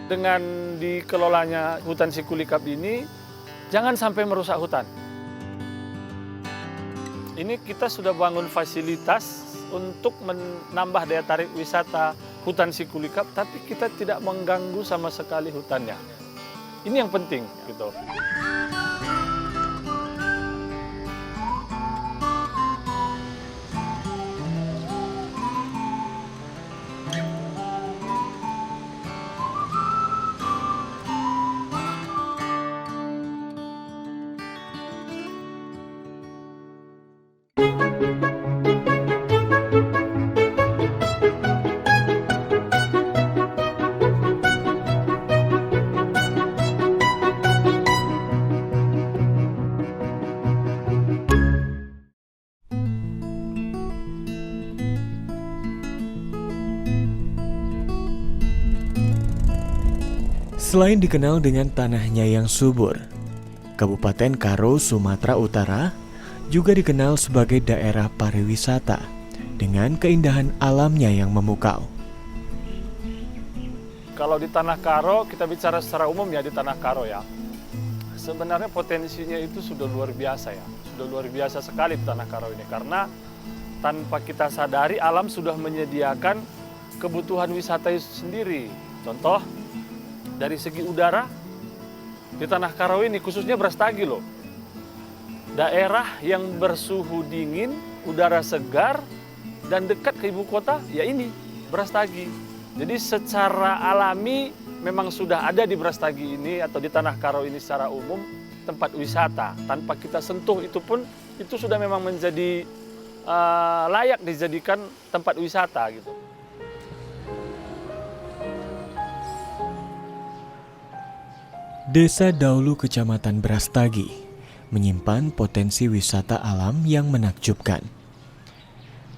Dengan dikelolanya hutan Sikulikap ini, jangan sampai merusak hutan. Ini kita sudah bangun fasilitas untuk menambah daya tarik wisata hutan Sikulikap, tapi kita tidak mengganggu sama sekali hutannya. Ini yang penting, gitu. Selain dikenal dengan tanahnya yang subur, Kabupaten Karo, Sumatera Utara juga dikenal sebagai daerah pariwisata dengan keindahan alamnya yang memukau. Kalau di Tanah Karo, kita bicara secara umum ya di Tanah Karo ya. Sebenarnya potensinya itu sudah luar biasa ya. Sudah luar biasa sekali di Tanah Karo ini. Karena tanpa kita sadari alam sudah menyediakan kebutuhan wisata itu sendiri. Contoh, dari segi udara, di Tanah Karo ini khususnya Brastagi loh. Daerah yang bersuhu dingin, udara segar, dan dekat ke ibu kota, ya ini, Brastagi. Jadi secara alami memang sudah ada di Brastagi ini atau di Tanah Karo ini secara umum tempat wisata. Tanpa kita sentuh itu pun, itu sudah memang menjadi layak dijadikan tempat wisata gitu. Desa Daulu, Kecamatan Brastagi, menyimpan potensi wisata alam yang menakjubkan.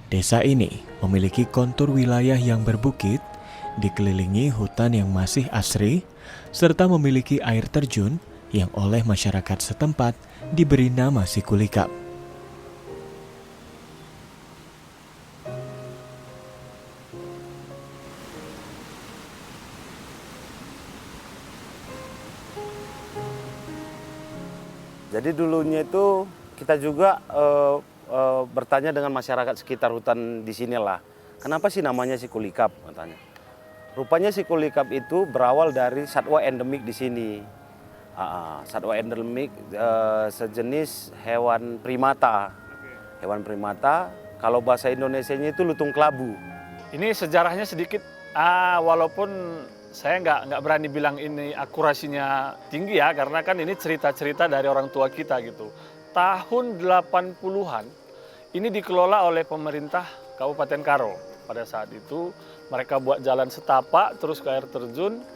Desa ini memiliki kontur wilayah yang berbukit, dikelilingi hutan yang masih asri, serta memiliki air terjun yang oleh masyarakat setempat diberi nama Sikulikap. Jadi dulunya itu kita juga bertanya dengan masyarakat sekitar hutan di sinilah. Kenapa sih namanya Sikulikap katanya. Rupanya Sikulikap itu berawal dari satwa endemik di sini. Satwa endemik sejenis hewan primata. Hewan primata, kalau bahasa Indonesianya itu lutung kelabu. Ini sejarahnya sedikit, walaupun saya nggak berani bilang ini akurasinya tinggi ya, karena kan ini cerita-cerita dari orang tua kita gitu. Tahun 80-an ini dikelola oleh pemerintah Kabupaten Karo. Pada saat itu mereka buat jalan setapak terus ke air terjun,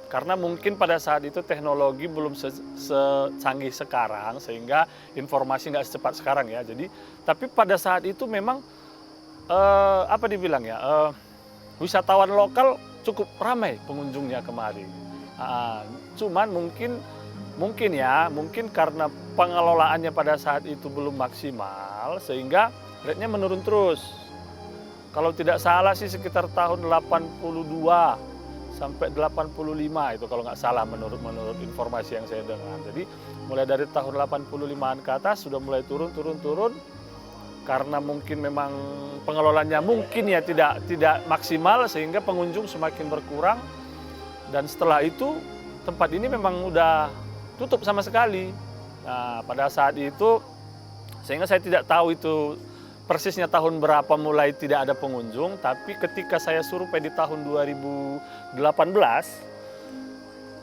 karena mungkin pada saat itu teknologi belum secanggih sekarang sehingga informasi nggak secepat sekarang ya. Jadi tapi pada saat itu memang apa dibilang ya, wisatawan lokal cukup ramai pengunjungnya kemari. Cuman mungkin karena pengelolaannya pada saat itu belum maksimal sehingga rate-nya menurun terus. Kalau tidak salah sih sekitar tahun 82 sampai 85 itu kalau nggak salah menurut informasi yang saya dengar. Jadi mulai dari tahun 85-an ke atas sudah mulai turun karena mungkin memang pengelolaannya mungkin ya tidak maksimal sehingga pengunjung semakin berkurang, dan setelah itu tempat ini memang udah tutup sama sekali. Nah, pada saat itu sehingga saya tidak tahu itu persisnya tahun berapa mulai tidak ada pengunjung, tapi ketika saya survei di tahun 2018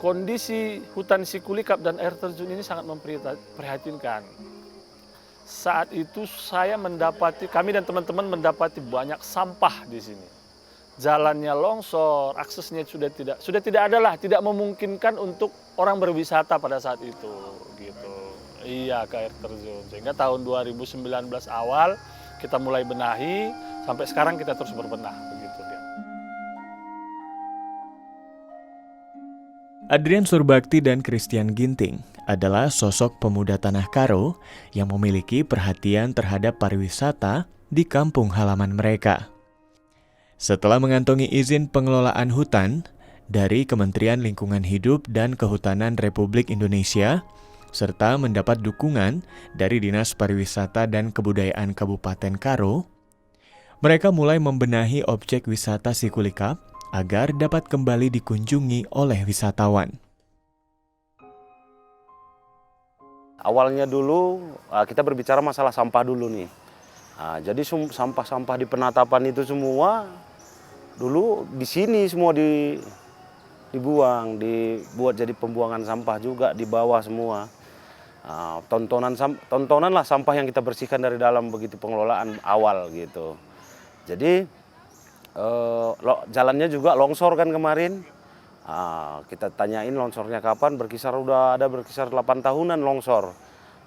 kondisi hutan Sikulikap dan air terjun ini sangat memprihatinkan. Saat itu kami dan teman-teman mendapati banyak sampah di sini. Jalannya longsor, aksesnya sudah tidak memungkinkan untuk orang berwisata pada saat itu gitu. Iya, ke air terjun. Sehingga tahun 2019 awal kita mulai benahi, sampai sekarang kita terus berbenah begitu ya. Adrian Surbakti dan Christian Ginting adalah sosok pemuda Tanah Karo yang memiliki perhatian terhadap pariwisata di kampung halaman mereka. Setelah mengantongi izin pengelolaan hutan, dari Kementerian Lingkungan Hidup dan Kehutanan Republik Indonesia, serta mendapat dukungan dari Dinas Pariwisata dan Kebudayaan Kabupaten Karo, mereka mulai membenahi objek wisata Sikulikap agar dapat kembali dikunjungi oleh wisatawan. Awalnya dulu kita berbicara masalah sampah dulu nih. Jadi sampah-sampah di penatapan itu semua dulu di sini semua dibuang, dibuat jadi pembuangan sampah juga di bawah semua. Tontonan lah sampah yang kita bersihkan dari dalam begitu pengelolaan awal gitu. Jadi jalannya juga longsor kan kemarin. Kita tanyain longsornya kapan, berkisar 8 tahunan longsor.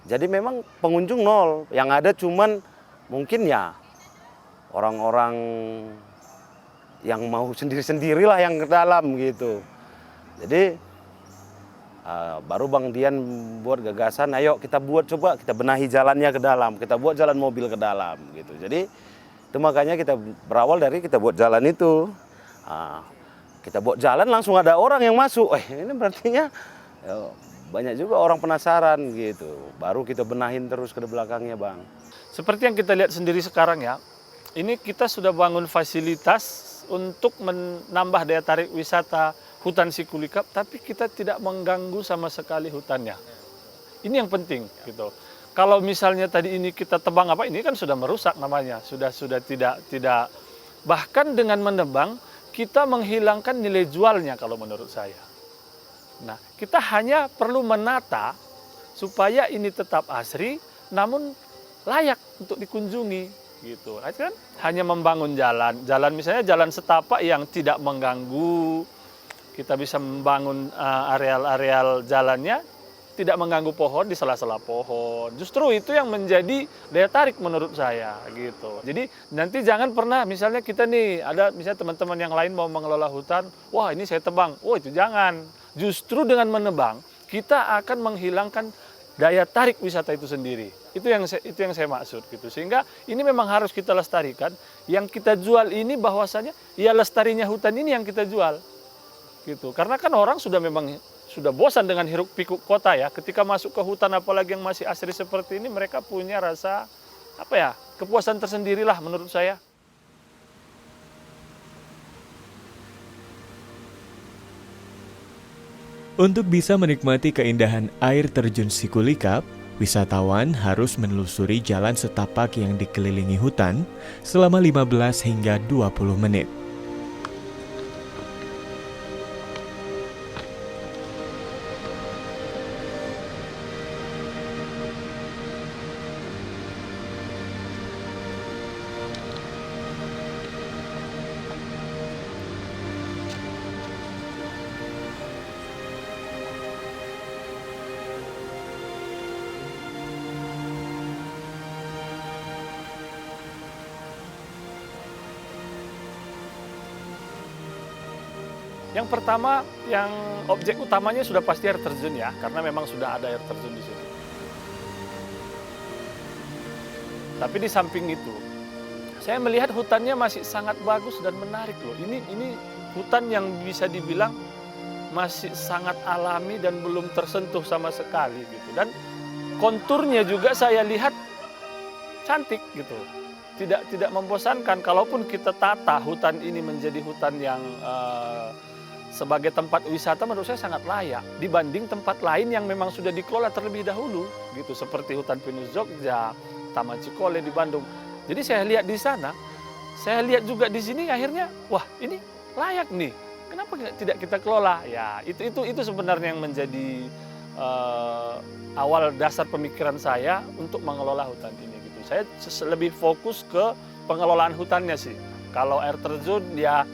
Jadi memang pengunjung nol, yang ada cuman mungkin ya orang-orang yang mau sendiri-sendirilah yang ke dalam gitu. Jadi baru Bang Dian buat gagasan, ayo kita benahi jalannya ke dalam, kita buat jalan mobil ke dalam gitu. Jadi itu makanya kita berawal dari kita buat jalan itu. Kita buat jalan langsung ada orang yang masuk. Ini berartinya banyak juga orang penasaran gitu. Baru kita benahin terus ke belakangnya, Bang. Seperti yang kita lihat sendiri sekarang ya, ini kita sudah bangun fasilitas untuk menambah daya tarik wisata hutan Sikulikap, tapi kita tidak mengganggu sama sekali hutannya. Ini yang penting gitu. Kalau misalnya tadi ini kita tebang ini kan sudah merusak namanya, sudah tidak bahkan dengan menebang kita menghilangkan nilai jualnya kalau menurut saya. Nah, kita hanya perlu menata supaya ini tetap asri namun layak untuk dikunjungi gitu. Kan hanya membangun jalan misalnya jalan setapak yang tidak mengganggu. Kita bisa membangun areal jalannya tidak mengganggu pohon di sela-sela pohon. Justru itu yang menjadi daya tarik menurut saya gitu. Jadi nanti jangan pernah misalnya kita nih ada misalnya teman-teman yang lain mau mengelola hutan, wah ini saya tebang. Oh itu jangan. Justru dengan menebang kita akan menghilangkan daya tarik wisata itu sendiri. Itu yang saya maksud gitu. Sehingga ini memang harus kita lestarikan. Yang kita jual ini bahwasanya ya lestarinya hutan ini yang kita jual. Gitu. Karena kan orang sudah bosan dengan hiruk pikuk kota ya. Ketika masuk ke hutan apalagi yang masih asri seperti ini, mereka punya rasa kepuasan tersendirilah menurut saya. Untuk bisa menikmati keindahan air terjun Sikulikap, wisatawan harus menelusuri jalan setapak yang dikelilingi hutan selama 15 hingga 20 menit. Yang pertama, yang objek utamanya sudah pasti air terjun ya, karena memang sudah ada air terjun di situ. Tapi di samping itu, saya melihat hutannya masih sangat bagus dan menarik loh. Ini hutan yang bisa dibilang masih sangat alami dan belum tersentuh sama sekali gitu. Dan konturnya juga saya lihat cantik gitu. Tidak membosankan. Kalaupun kita tata hutan ini menjadi hutan yang sebagai tempat wisata menurut saya sangat layak dibanding tempat lain yang memang sudah dikelola terlebih dahulu gitu seperti Hutan Pinus Jogja, Taman Cikole di Bandung. Jadi saya lihat di sana, saya lihat juga di sini akhirnya wah ini layak nih. Kenapa tidak kita kelola? Ya itu sebenarnya yang menjadi awal dasar pemikiran saya untuk mengelola hutan ini gitu. Saya lebih fokus ke pengelolaan hutannya sih. Kalau air terjun ya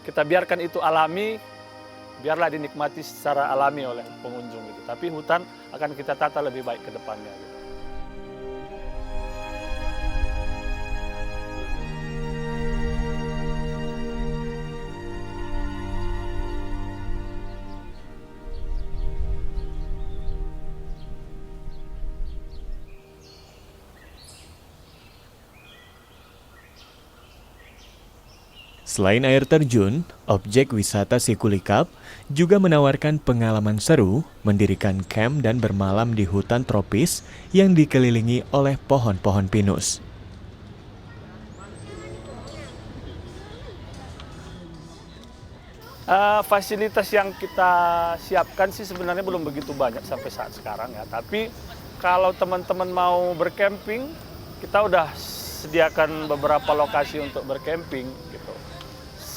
kita biarkan itu alami, biarlah dinikmati secara alami oleh pengunjung gitu. Tapi hutan akan kita tata lebih baik ke depannya gitu. Selain air terjun, objek wisata Sikulikap juga menawarkan pengalaman seru mendirikan camp dan bermalam di hutan tropis yang dikelilingi oleh pohon-pohon pinus. Fasilitas yang kita siapkan sih sebenarnya belum begitu banyak sampai saat sekarang ya. Tapi kalau teman-teman mau bercamping, kita udah sediakan beberapa lokasi untuk bercamping gitu.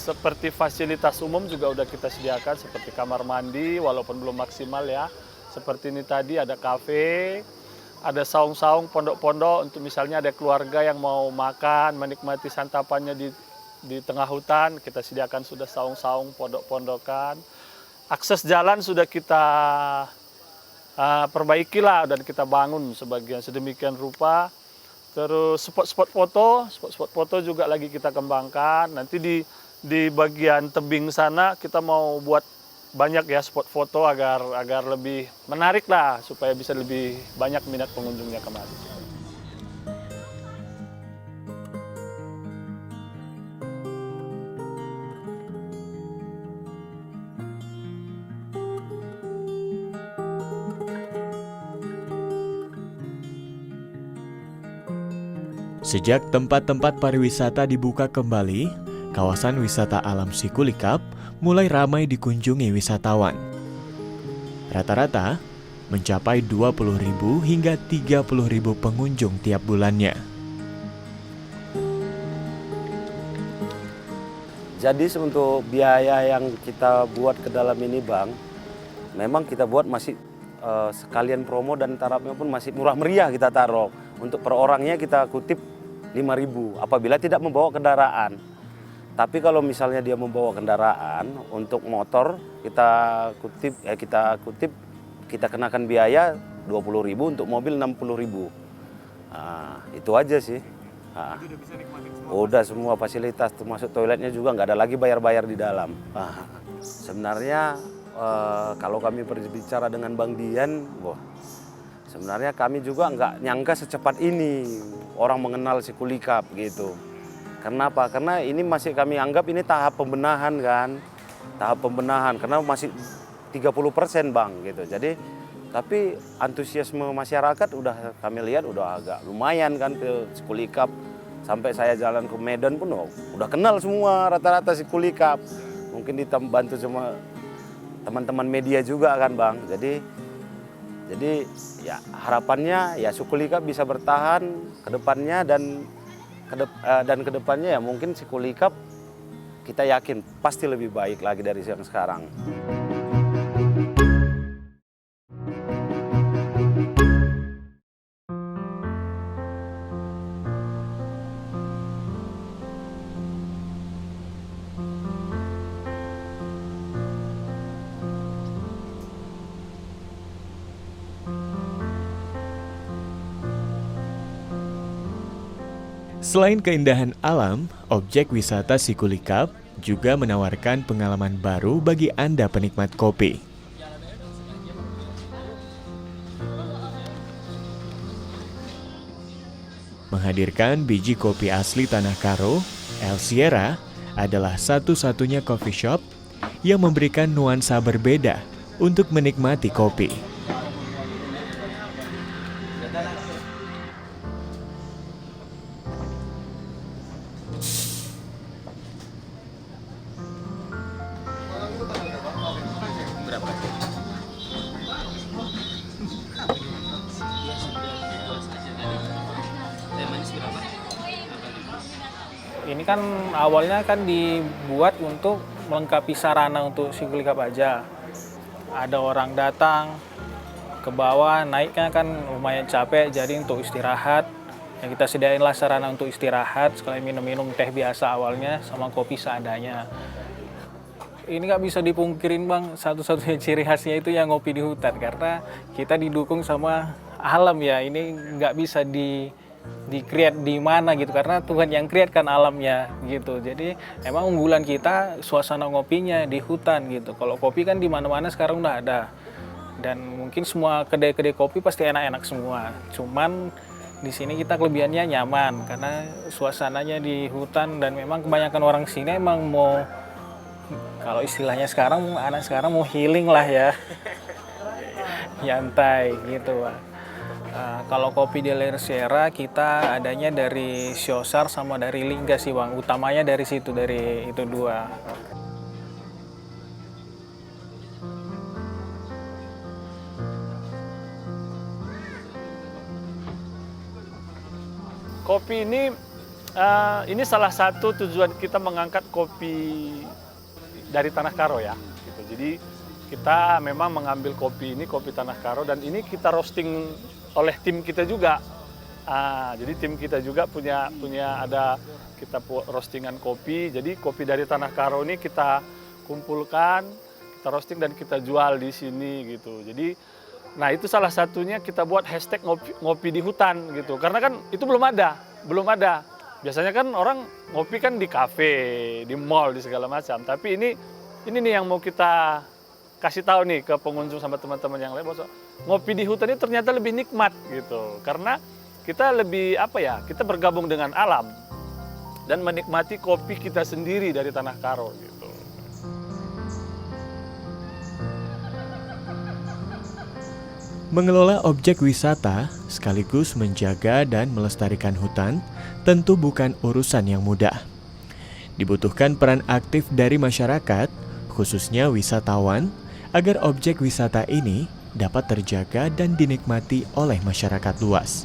Seperti fasilitas umum juga udah kita sediakan seperti kamar mandi walaupun belum maksimal ya. Seperti ini tadi ada kafe, ada saung-saung pondok-pondok untuk misalnya ada keluarga yang mau makan, menikmati santapannya di tengah hutan, kita sediakan sudah saung-saung pondok-pondokan. Akses jalan sudah kita perbaiki lah dan kita bangun sebagian sedemikian rupa. Terus spot-spot foto juga lagi kita kembangkan. Nanti di bagian tebing sana kita mau buat banyak ya spot foto agar lebih menarik lah supaya bisa lebih banyak minat pengunjungnya kemari. Sejak tempat-tempat pariwisata dibuka kembali, kawasan wisata alam Sikulikap mulai ramai dikunjungi wisatawan. Rata-rata mencapai 20.000 hingga 30.000 pengunjung tiap bulannya. Jadi untuk biaya yang kita buat ke dalam ini Bang, memang kita buat masih sekalian promo dan tarafnya pun masih murah meriah kita taruh. Untuk per orangnya kita kutip 5.000 apabila tidak membawa kendaraan. Tapi kalau misalnya dia membawa kendaraan untuk motor kita kenakan biaya 20.000, untuk mobil 60.000. Nah, itu aja sih. Nah, udah semua fasilitas termasuk toiletnya juga nggak ada lagi bayar-bayar di dalam. Nah, sebenarnya kalau kami berbicara dengan Bang Dian, sebenarnya kami juga nggak nyangka secepat ini orang mengenal Sikulikap gitu. Kenapa? Karena ini masih kami anggap ini tahap pembenahan kan. Tahap pembenahan karena masih 30% Bang gitu. Jadi tapi antusiasme masyarakat udah kami lihat udah agak lumayan kan ke Sikulikap. Sampai saya jalan ke Medan pun udah kenal semua rata-rata Sikulikap. Mungkin dibantu sama teman-teman media juga kan Bang. Jadi ya harapannya ya Sikulikap bisa bertahan ke depannya dan ke depannya ya mungkin Sikulikap kita yakin pasti lebih baik lagi dari yang sekarang. Selain keindahan alam, objek wisata Sikulikap juga menawarkan pengalaman baru bagi Anda penikmat kopi. Menghadirkan biji kopi asli Tanah Karo, El Sierra adalah satu-satunya coffee shop yang memberikan nuansa berbeda untuk menikmati kopi. Ini kan awalnya kan dibuat untuk melengkapi sarana untuk Sikulikap aja. Ada orang datang ke bawah, naiknya kan lumayan capek, jadi untuk istirahat. Yang kita sediainlah sarana untuk istirahat, sekalian minum-minum teh biasa awalnya, sama kopi seadanya. Ini nggak bisa dipungkirin Bang, satu-satunya ciri khasnya itu yang ngopi di hutan. Karena kita didukung sama alam ya, ini nggak bisa di-create di mana gitu, karena Tuhan yang create kan alamnya gitu. Jadi emang unggulan kita suasana ngopinya di hutan gitu. Kalau kopi kan di mana-mana sekarang udah ada. Dan mungkin semua kedai-kedai kopi pasti enak-enak semua. Cuman Di sini kita kelebihannya nyaman karena suasananya di hutan dan memang kebanyakan orang sini emang mau, kalau istilahnya sekarang anak sekarang mau healing lah ya. Nyantai gitu, Pak. Kalau kopi di Ler Sierra kita adanya dari Syosar sama dari Lingga sih, Bang. Utamanya dari situ, dari itu dua. Kopi ini salah satu tujuan kita mengangkat kopi dari Tanah Karo ya. Gitu. Jadi kita memang mengambil kopi ini, kopi Tanah Karo, dan ini kita roasting oleh tim kita juga. Jadi tim kita juga punya ada kita roastingan kopi. Jadi kopi dari Tanah Karo ini kita kumpulkan, kita roasting dan kita jual di sini gitu. Jadi nah itu salah satunya kita buat hashtag ngopi di hutan gitu. Karena kan itu belum ada. Biasanya kan orang ngopi kan di kafe, di mall, di segala macam. Tapi ini nih yang mau kita kasih tahu nih ke pengunjung sama teman-teman yang lain bahwa ngopi di hutan ini ternyata lebih nikmat gitu. Karena kita lebih kita bergabung dengan alam dan menikmati kopi kita sendiri dari Tanah Karo gitu. Mengelola objek wisata sekaligus menjaga dan melestarikan hutan tentu bukan urusan yang mudah. Dibutuhkan peran aktif dari masyarakat, khususnya wisatawan, agar objek wisata ini dapat terjaga dan dinikmati oleh masyarakat luas.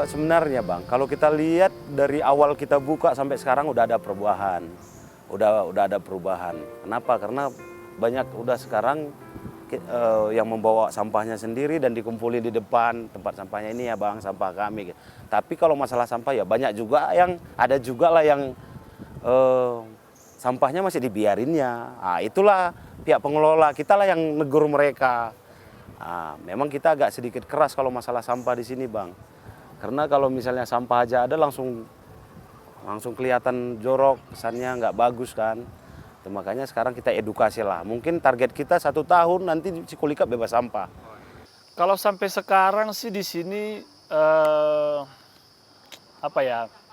Sebenarnya Bang, kalau kita lihat dari awal kita buka sampai sekarang udah ada perubahan. Udah ada perubahan. Kenapa? Karena banyak udah sekarang yang membawa sampahnya sendiri dan dikumpulin di depan tempat sampahnya ini ya Bang, sampah kami. Tapi kalau masalah sampah ya banyak juga ada juga lah yang sampahnya masih dibiarinnya. Itulah pihak pengelola, kita lah yang negur mereka. Memang kita agak sedikit keras kalau masalah sampah di sini Bang. Karena kalau misalnya sampah aja ada langsung kelihatan jorok, kesannya nggak bagus kan. Makanya sekarang kita edukasi lah. Mungkin target kita 1 tahun nanti Cikulikap bebas sampah. Kalau sampai sekarang sih di sini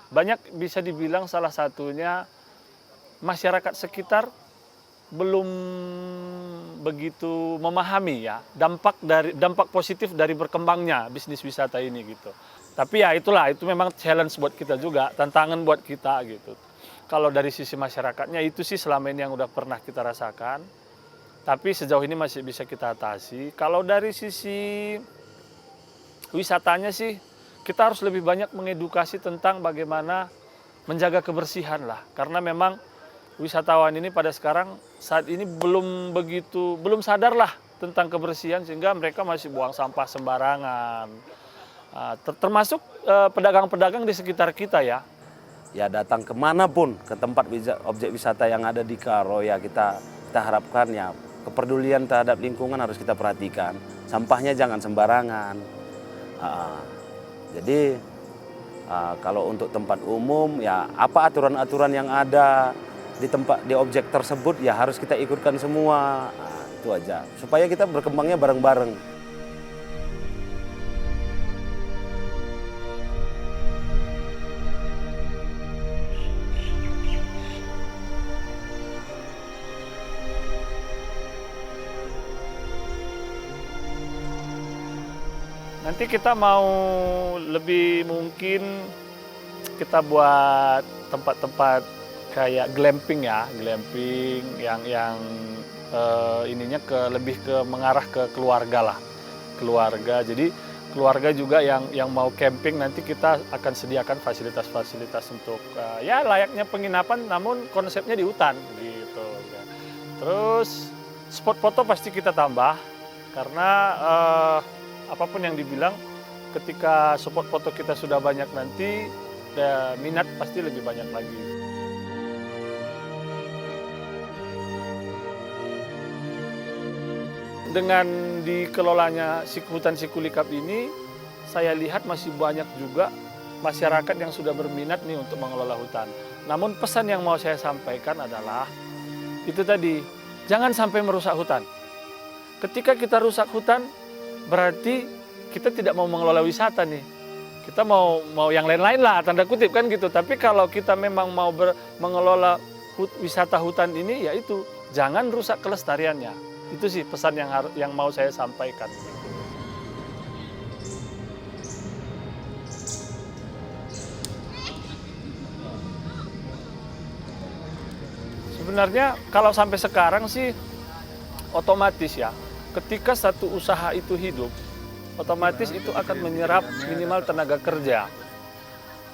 banyak bisa dibilang salah satunya masyarakat sekitar belum begitu memahami ya dampak positif dari berkembangnya bisnis wisata ini gitu. Tapi ya itu memang challenge buat kita juga, tantangan buat kita gitu. Kalau dari sisi masyarakatnya itu sih selama ini yang udah pernah kita rasakan. Tapi sejauh ini masih bisa kita atasi. Kalau dari sisi wisatanya sih kita harus lebih banyak mengedukasi tentang bagaimana menjaga kebersihan lah. Karena memang wisatawan ini pada saat ini belum sadar lah tentang kebersihan sehingga mereka masih buang sampah sembarangan. Termasuk pedagang-pedagang di sekitar kita ya. Ya datang kemanapun ke tempat objek wisata yang ada di Karo ya kita harapkan ya kepedulian terhadap lingkungan harus kita perhatikan. Sampahnya jangan sembarangan. Jadi kalau untuk tempat umum ya apa aturan-aturan yang ada di objek tersebut ya harus kita ikutkan semua. Itu aja supaya kita berkembangnya bareng-bareng. Nanti kita mau lebih mungkin kita buat tempat-tempat kayak glamping ya, glamping yang ininya lebih ke mengarah ke keluarga lah, keluarga. Jadi keluarga juga yang mau camping nanti kita akan sediakan fasilitas-fasilitas untuk ya layaknya penginapan, namun konsepnya di hutan gitu. Terus spot foto pasti kita tambah karena apapun yang dibilang, ketika spot foto kita sudah banyak nanti, minat pasti lebih banyak lagi. Dengan dikelolanya hutan Cikulikap ini, saya lihat masih banyak juga masyarakat yang sudah berminat nih untuk mengelola hutan. Namun pesan yang mau saya sampaikan adalah itu tadi, jangan sampai merusak hutan. Ketika kita rusak hutan, berarti kita tidak mau mengelola wisata nih. Kita mau yang lain-lain lah, tanda kutip kan gitu. Tapi kalau kita memang mau mengelola wisata hutan ini, yaitu jangan rusak kelestariannya. Itu sih pesan yang mau saya sampaikan. Sebenarnya kalau sampai sekarang sih otomatis ya, ketika satu usaha itu hidup, otomatis itu akan menyerap minimal tenaga kerja.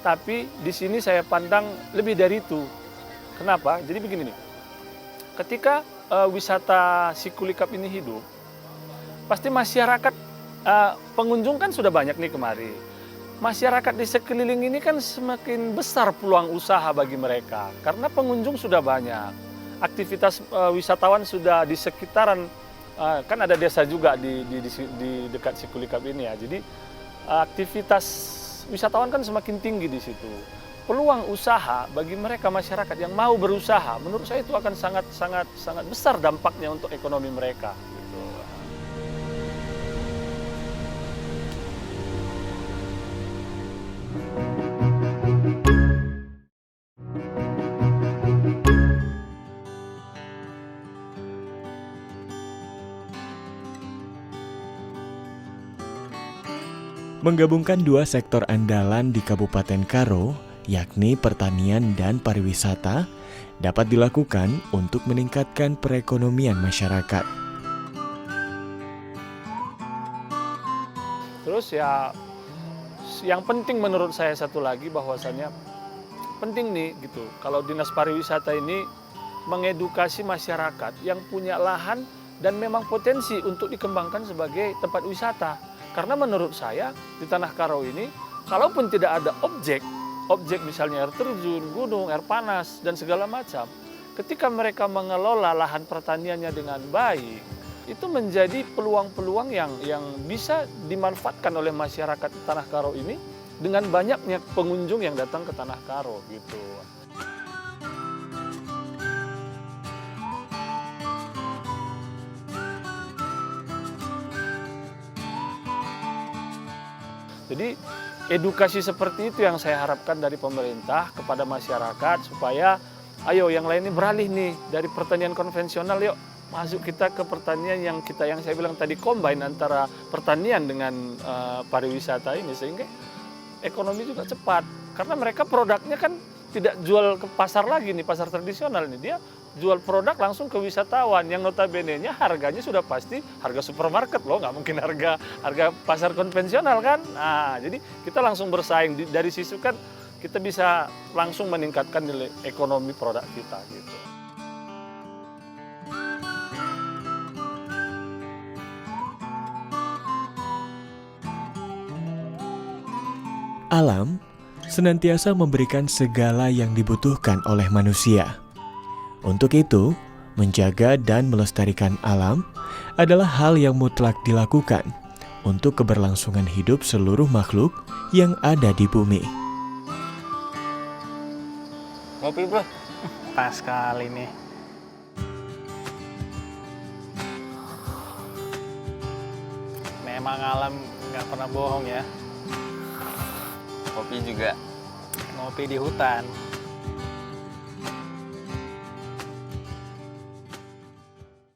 Tapi di sini saya pandang lebih dari itu. Kenapa? Jadi begini nih, ketika wisata Sikulikap ini hidup, pasti masyarakat, pengunjung kan sudah banyak nih kemari. Masyarakat di sekeliling ini kan semakin besar peluang usaha bagi mereka, karena pengunjung sudah banyak. Aktivitas wisatawan sudah di sekitaran, kan ada desa juga di dekat Sikulikap ini ya. Jadi aktivitas wisatawan kan semakin tinggi di situ. Peluang usaha bagi mereka masyarakat yang mau berusaha, menurut saya itu akan sangat besar dampaknya untuk ekonomi mereka. Gitu. Menggabungkan dua sektor andalan di Kabupaten Karo, yakni pertanian dan pariwisata, dapat dilakukan untuk meningkatkan perekonomian masyarakat. Terus ya, yang penting menurut saya satu lagi bahwasannya penting nih gitu. Kalau Dinas Pariwisata ini mengedukasi masyarakat yang punya lahan dan memang potensi untuk dikembangkan sebagai tempat wisata. Karena menurut saya di Tanah Karo ini, kalaupun tidak ada objek misalnya air terjun, gunung, air panas, dan segala macam, ketika mereka mengelola lahan pertaniannya dengan baik, itu menjadi peluang-peluang yang bisa dimanfaatkan oleh masyarakat Tanah Karo ini dengan banyaknya pengunjung yang datang ke Tanah Karo gitu. Jadi edukasi seperti itu yang saya harapkan dari pemerintah kepada masyarakat supaya ayo yang lain ini beralih nih dari pertanian konvensional, yuk masuk kita ke pertanian yang saya bilang tadi combine antara pertanian dengan pariwisata ini sehingga ekonomi juga cepat. Karena mereka produknya kan tidak jual ke pasar lagi nih, pasar tradisional nih, dia jual produk langsung ke wisatawan yang notabene-nya harganya sudah pasti harga supermarket loh, nggak mungkin harga pasar konvensional kan. Nah, jadi kita langsung bersaing dari situ kan kita bisa langsung meningkatkan nilai ekonomi produk kita gitu. Alam senantiasa memberikan segala yang dibutuhkan oleh manusia. Untuk itu, menjaga dan melestarikan alam adalah hal yang mutlak dilakukan untuk keberlangsungan hidup seluruh makhluk yang ada di bumi. Ngopi bro? Pas sekali nih. Memang alam nggak pernah bohong ya. Kopi juga. Ngopi di hutan.